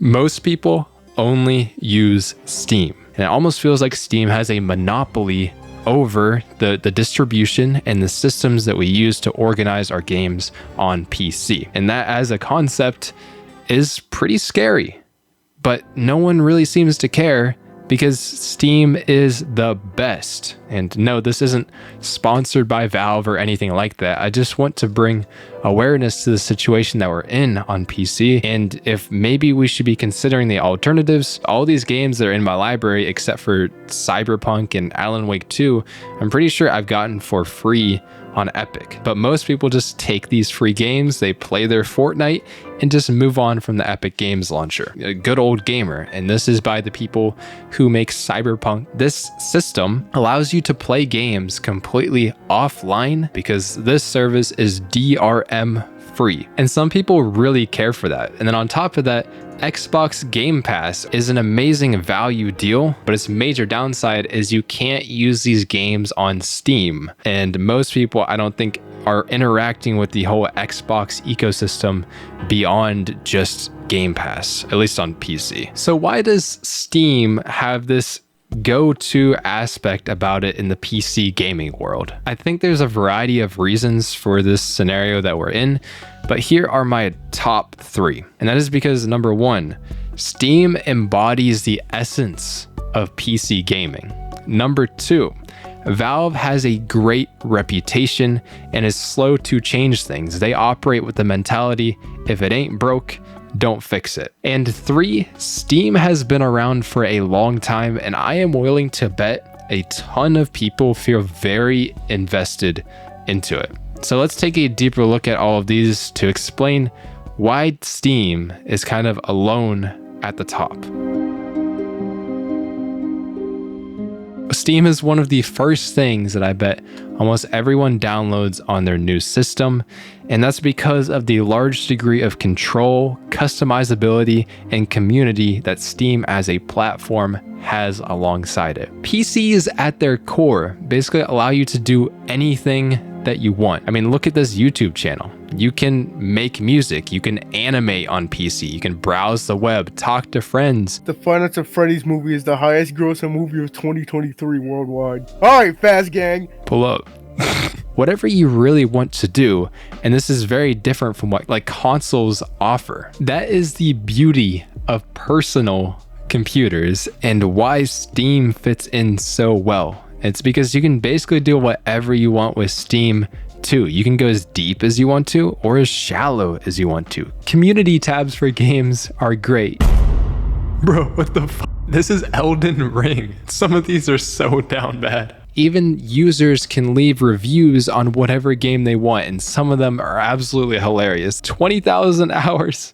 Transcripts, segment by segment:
Most people only use Steam. And it almost feels like Steam has a monopoly over the distribution and the systems that we use to organize our games on PC. And that as a concept is pretty scary, but no one really seems to care because Steam is the best. And no, this isn't sponsored by Valve or anything like that. I just want to bring awareness to the situation that we're in on PC, and if maybe we should be considering the alternatives. All these games that are in my library, except for Cyberpunk and Alan Wake 2, I'm pretty sure I've gotten for free on Epic. But most people just take these free games, they play their Fortnite, and just move on from the Epic Games launcher. A good old gamer. And this is by the people who make Cyberpunk. This system allows you to play games completely offline because this service is DRM free. And some people really care for that. And then on top of that, Xbox Game Pass is an amazing value deal, but its major downside is you can't use these games on Steam. And most people, I don't think, are interacting with the whole Xbox ecosystem beyond just Game Pass, at least on PC. So why does Steam have this go-to aspect about it in the PC gaming world? I think there's a variety of reasons for this scenario that we're in, but here are my top 3. And that is because number 1, Steam embodies the essence of PC gaming. Number 2, Valve has a great reputation and is slow to change things. They operate with the mentality, if it ain't broke, don't fix it. And 3, Steam has been around for a long time, and I am willing to bet a ton of people feel very invested into it. So let's take a deeper look at all of these to explain why Steam is kind of alone at the top. Steam is one of the first things that I bet almost everyone downloads on their new system, and that's because of the large degree of control, customizability, and community that Steam as a platform has alongside it. PCs at their core basically allow you to do anything that you want. I mean, look at this YouTube channel. You can make music, you can animate on PC, you can browse the web, talk to friends. The Five Nights at Freddy's movie is the highest grossing movie of 2023 worldwide. Alright, Fast Gang. Pull up. Whatever you really want to do, and this is very different from what like consoles offer. That is the beauty of personal computers and why Steam fits in so well. It's because you can basically do whatever you want with Steam too. You can go as deep as you want to or as shallow as you want to. Community tabs for games are great. Bro, what the fuck? This is Elden Ring. Some of these are so down bad. Even users can leave reviews on whatever game they want, and some of them are absolutely hilarious. 20,000 hours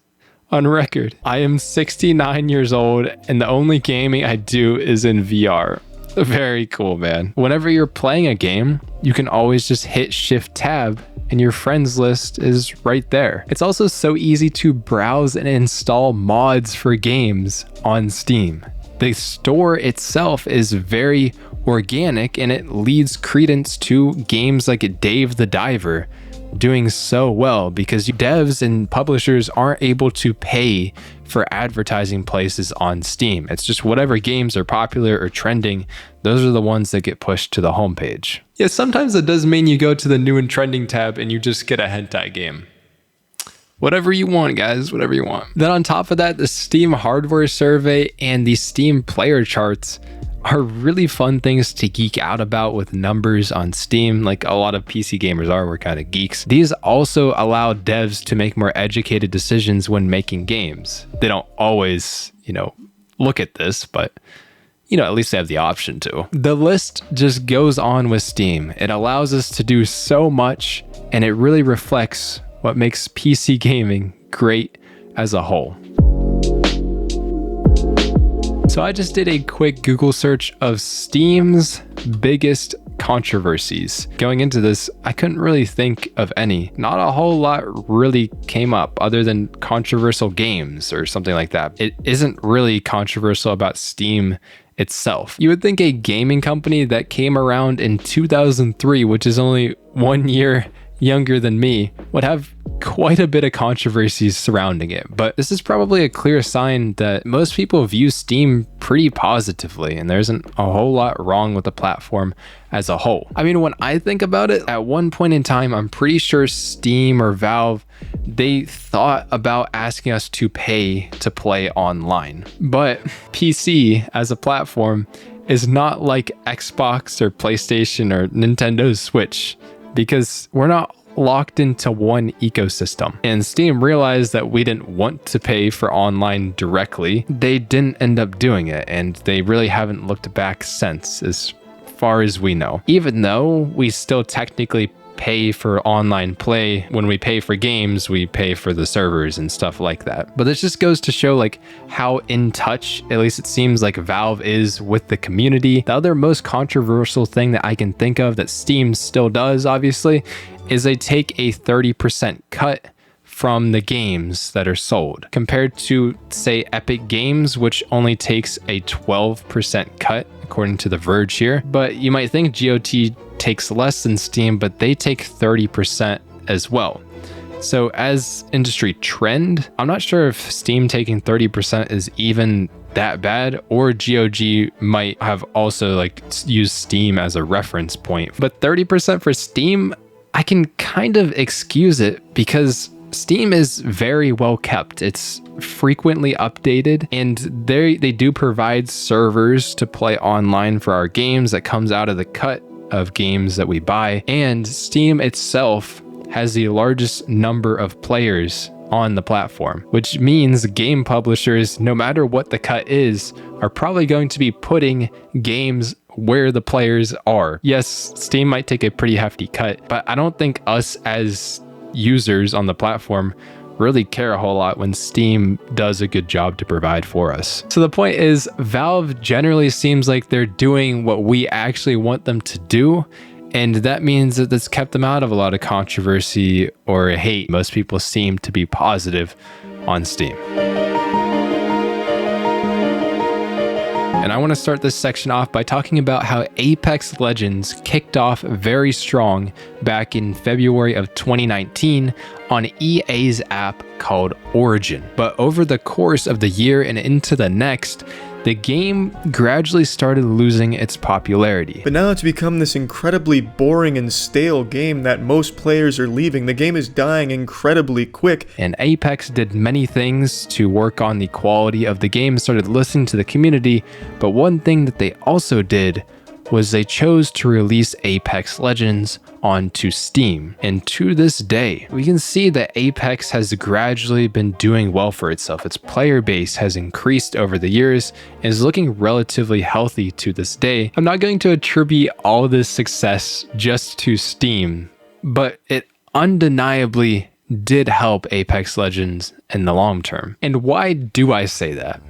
on record. I am 69 years old, and the only gaming I do is in VR. Very cool, man. Whenever you're playing a game, you can always just hit Shift Tab and your friends list is right there. It's also so easy to browse and install mods for games on Steam. The store itself is very organic and it leads credence to games like Dave the Diver doing so well because devs and publishers aren't able to pay for advertising places on Steam. It's just whatever games are popular or trending, those are the ones that get pushed to the homepage. Yeah, sometimes it does mean you go to the new and trending tab and you just get a hentai game. Whatever you want, guys, whatever you want. Then on top of that, the Steam hardware survey and the Steam player charts are really fun things to geek out about with numbers on Steam, like a lot of PC gamers are. We're kind of geeks. These also allow devs to make more educated decisions when making games. They don't always, look at this, but at least they have the option to. The list just goes on with Steam. It allows us to do so much, and it really reflects what makes PC gaming great as a whole. So I just did a quick Google search of Steam's biggest controversies. Going into this, I couldn't really think of any. Not a whole lot really came up other than controversial games or something like that. It isn't really controversial about Steam itself. You would think a gaming company that came around in 2003, which is only 1 year younger than me, would have quite a bit of controversies surrounding it, but this is probably a clear sign that most people view Steam pretty positively, and there isn't a whole lot wrong with the platform as a whole. I mean, when I think about it, at one point in time, I'm pretty sure Steam or Valve, they thought about asking us to pay to play online. But PC as a platform is not like Xbox or PlayStation or Nintendo Switch, because we're not locked into one ecosystem. And Steam realized that we didn't want to pay for online directly. They didn't end up doing it, and they really haven't looked back since, as far as we know. Even though we still technically pay for online play, when we pay for games, we pay for the servers and stuff like that. But this just goes to show like how in touch, at least it seems like Valve is with the community. The other most controversial thing that I can think of that Steam still does, obviously, is they take a 30% cut from the games that are sold, compared to, say, Epic Games, which only takes a 12% cut, according to The Verge here. But you might think GOT takes less than Steam, but they take 30% as well. So as industry trend, I'm not sure if Steam taking 30% is even that bad, or GOG might have also like used Steam as a reference point. But 30% for Steam, I can kind of excuse it because Steam is very well kept. It's frequently updated, and they do provide servers to play online for our games that comes out of the cut of games that we buy. And Steam itself has the largest number of players on the platform, which means game publishers, no matter what the cut is, are probably going to be putting games where the players are. Yes, Steam might take a pretty hefty cut, but I don't think us as users on the platform really care a whole lot when Steam does a good job to provide for us. So the point is, Valve generally seems like they're doing what we actually want them to do, and that means that that's kept them out of a lot of controversy or hate. Most people seem to be positive on Steam. And I want to start this section off by talking about how Apex Legends kicked off very strong back in February of 2019 on EA's app called Origin. But over the course of the year and into the next, the game gradually started losing its popularity. But now it's become this incredibly boring and stale game that most players are leaving. The game is dying incredibly quick. And Apex did many things to work on the quality of the game, started listening to the community, but one thing that they also did was they chose to release Apex Legends onto Steam. And to this day, we can see that Apex has gradually been doing well for itself. Its player base has increased over the years and is looking relatively healthy to this day. I'm not going to attribute all this success just to Steam, but it undeniably did help Apex Legends in the long term. And why do I say that?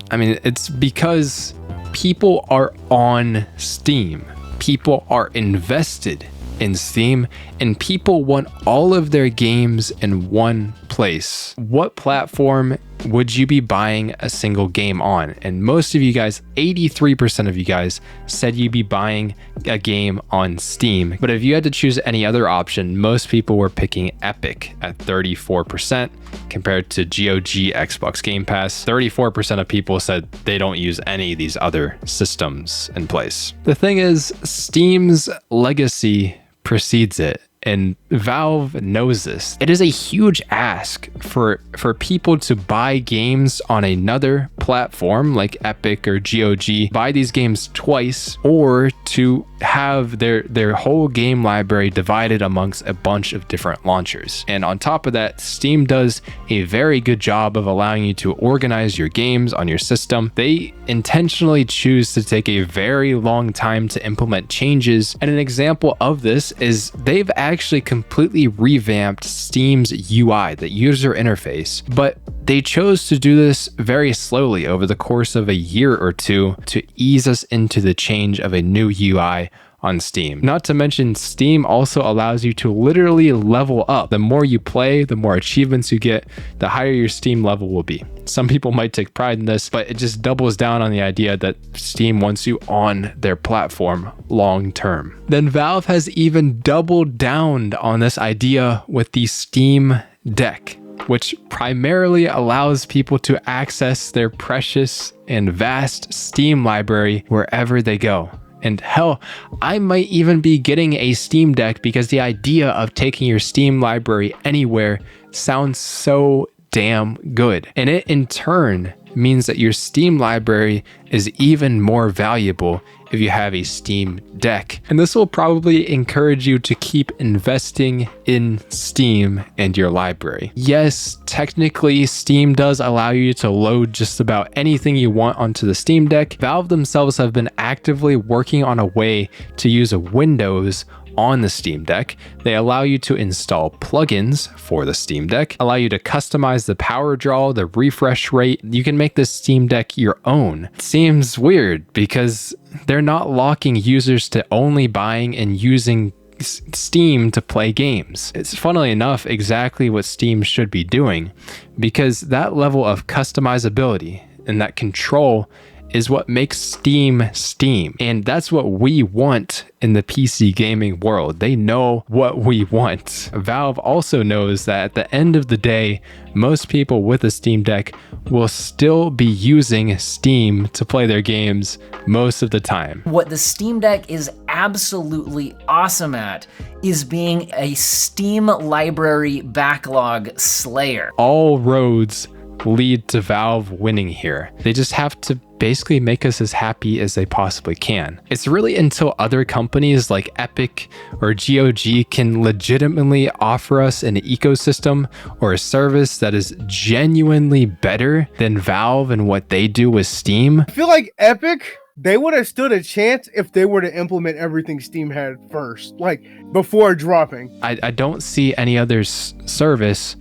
I mean, it's because people are on Steam. People are invested in Steam, and people want all of their games in one place. What platform would you be buying a single game on? And most of you guys, 83% of you guys, said you'd be buying a game on Steam. But if you had to choose any other option, most people were picking Epic at 34% compared to GOG Xbox Game Pass. 34% of people said they don't use any of these other systems in place. The thing is, Steam's legacy precedes it, and Valve knows this. It is a huge ask for people to buy games on another platform like Epic or GOG, buy these games twice, or to have their whole game library divided amongst a bunch of different launchers. And on top of that, Steam does a very good job of allowing you to organize your games on your system. They intentionally choose to take a very long time to implement changes, and an example of this is they've actually completely revamped Steam's UI, the user interface, but they chose to do this very slowly over the course of a year or two to ease us into the change of a new UI on Steam. Not to mention, Steam also allows you to literally level up. The more you play, the more achievements you get, the higher your Steam level will be. Some people might take pride in this, but it just doubles down on the idea that Steam wants you on their platform long term. Then Valve has even doubled down on this idea with the Steam Deck, which primarily allows people to access their precious and vast Steam library wherever they go. And hell, I might even be getting a Steam Deck because the idea of taking your Steam library anywhere sounds so damn good. And it in turn means that your Steam library is even more valuable if you have a Steam Deck. And this will probably encourage you to keep investing in Steam and your library. Yes, technically Steam does allow you to load just about anything you want onto the Steam Deck. Valve themselves have been actively working on a way to use Windows on the Steam Deck. They allow you to install plugins for the Steam Deck, allow you to customize the power draw, the refresh rate. You can make the Steam Deck your own. It seems weird because they're not locking users to only buying and using Steam to play games. It's funnily enough exactly what Steam should be doing, because that level of customizability and that control is what makes Steam Steam. And that's what we want in the PC gaming world. They know what we want. Valve also knows that at the end of the day, most people with a Steam Deck will still be using Steam to play their games most of the time. What the Steam Deck is absolutely awesome at is being a Steam library backlog slayer. All roads lead to Valve winning here. They just have to basically make us as happy as they possibly can. It's really until other companies like Epic or GOG can legitimately offer us an ecosystem or a service that is genuinely better than Valve and what they do with Steam. I feel like Epic, they would have stood a chance if they were to implement everything Steam had first, like before dropping. I don't see any other service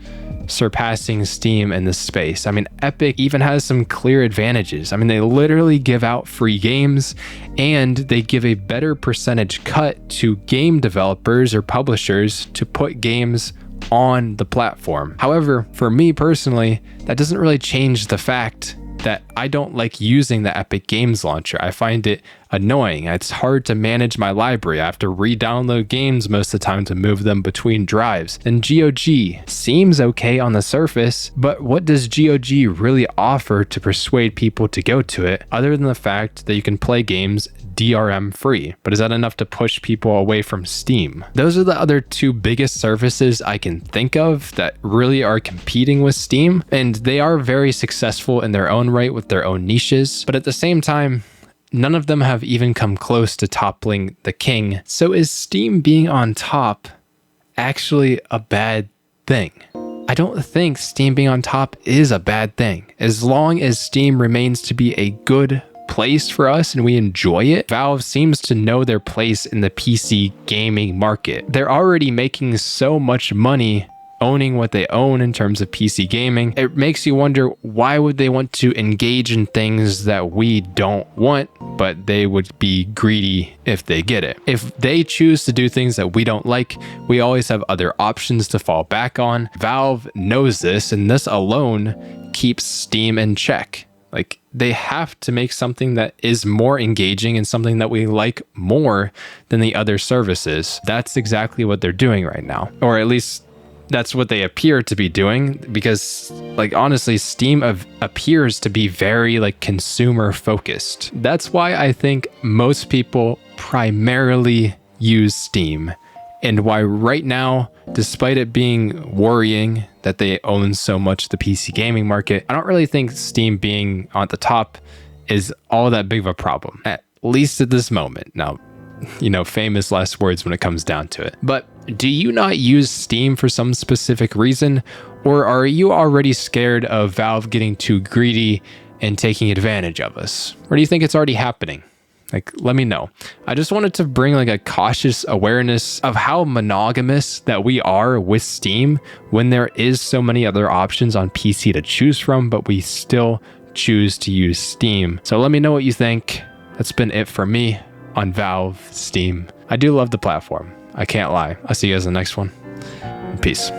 surpassing Steam in this space. I mean, Epic even has some clear advantages. I mean, they literally give out free games and they give a better percentage cut to game developers or publishers to put games on the platform. However, for me personally, that doesn't really change the fact that I don't like using the Epic Games Launcher. I find it annoying. It's hard to manage my library. I have to re-download games most of the time to move them between drives. And GOG seems okay on the surface, but what does GOG really offer to persuade people to go to it other than the fact that you can play games DRM free? But is that enough to push people away from Steam? Those are the other two biggest services I can think of that really are competing with Steam, and they are very successful in their own right with their own niches, but at the same time, none of them have even come close to toppling the king. So is Steam being on top actually a bad thing? I don't think Steam being on top is a bad thing. As long as Steam remains to be a good place for us and we enjoy it, Valve seems to know their place in the PC gaming market. They're already making so much money owning what they own in terms of PC gaming. It makes you wonder, why would they want to engage in things that we don't want, but they would be greedy if they get it? If they choose to do things that we don't like, we always have other options to fall back on. Valve knows this, and this alone keeps Steam in check. Like, they have to make something that is more engaging and something that we like more than the other services. That's exactly what they're doing right now, or at least that's what they appear to be doing, because like honestly, Steam appears to be very like consumer focused. That's why I think most people primarily use Steam, and why right now, despite it being worrying that they own so much of the PC gaming market, I don't really think Steam being on the top is all that big of a problem, at least at this moment. Now, you know, famous last words when it comes down to it. But do you not use Steam for some specific reason? Or are you already scared of Valve getting too greedy and taking advantage of us? Or do you think it's already happening? Like, let me know. I just wanted to bring like a cautious awareness of how monogamous that we are with Steam when there is so many other options on PC to choose from, but we still choose to use Steam. So let me know what you think. That's been it for me on Valve Steam. I do love the platform. I can't lie. I'll see you guys in the next one. Peace.